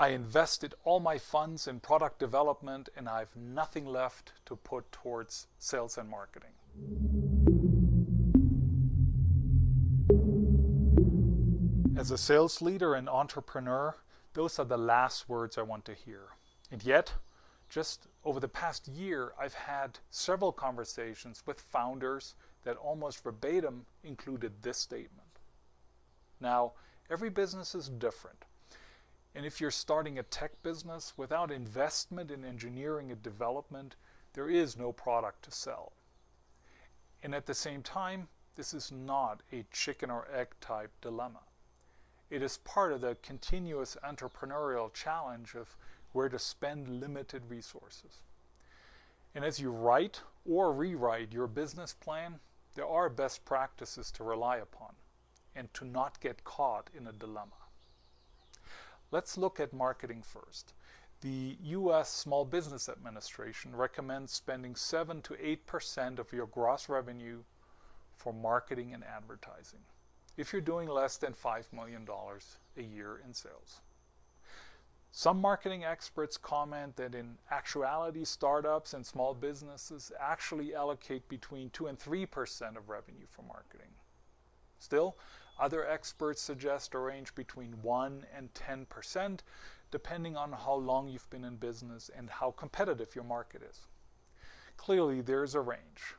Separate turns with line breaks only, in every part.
I invested all my funds in product development and I have nothing left to put towards sales and marketing. As a sales leader and entrepreneur, those are the last words I want to hear. And yet, just over the past year, I've had several conversations with founders that almost verbatim included this statement. Now, every business is different. And if you're starting a tech business without investment in engineering and development, there is no product to sell. And at the same time, this is not a chicken or egg type dilemma. It is part of the continuous entrepreneurial challenge of where to spend limited resources. And as you write or rewrite your business plan, there are best practices to rely upon and to not get caught in a dilemma. Let's look at marketing first. The U.S. Small Business Administration recommends spending 7 to 8% of your gross revenue for marketing and advertising if you're doing less than $5 million a year in sales. Some marketing experts comment that in actuality, startups and small businesses actually allocate between 2 and 3% of revenue for marketing. Still, other experts suggest a range between 1 and 10%, depending on how long you've been in business and how competitive your market is. Clearly, there's a range.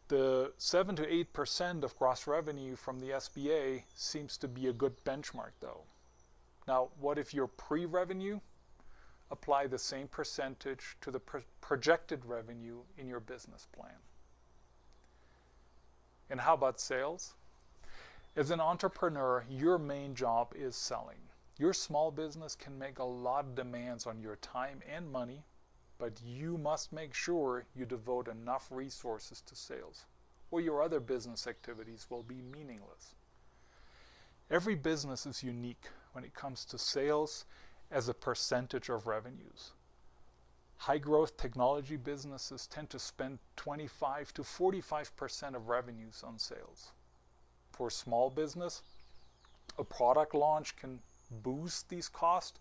The 7 to 8% of gross revenue from the SBA seems to be a good benchmark, though. Now, what if you're pre-revenue? Apply the same percentage to the projected revenue in your business plan. And how about sales? As an entrepreneur, your main job is selling. Your small business can make a lot of demands on your time and money, but you must make sure you devote enough resources to sales, or your other business activities will be meaningless. Every business is unique when it comes to sales as a percentage of revenues. High-growth technology businesses tend to spend 25 to 45% of revenues on sales. For small business, a product launch can boost these costs,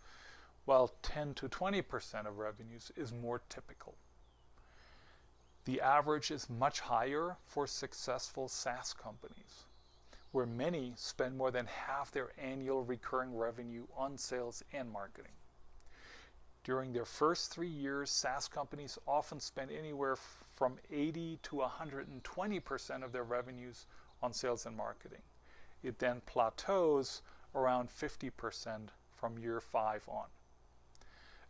while 10 to 20% of revenues is more typical. The average is much higher for successful SaaS companies, where many spend more than half their annual recurring revenue on sales and marketing. During their first 3 years, SaaS companies often spend anywhere from 80 to 120% of their revenues on sales and marketing. It then plateaus around 50% from year 5 on.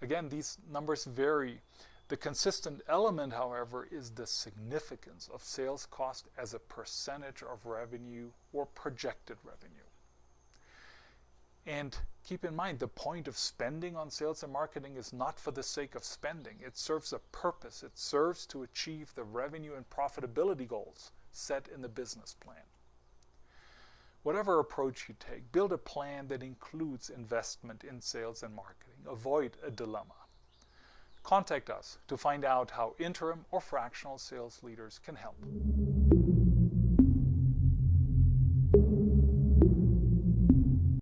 Again, these numbers vary. The consistent element, however, is the significance of sales cost as a percentage of revenue or projected revenue. And keep in mind, the point of spending on sales and marketing is not for the sake of spending. It serves a purpose. It serves to achieve the revenue and profitability goals set in the business plan. Whatever approach you take, build a plan that includes investment in sales and marketing. Avoid a dilemma. Contact us to find out how interim or fractional sales leaders can help.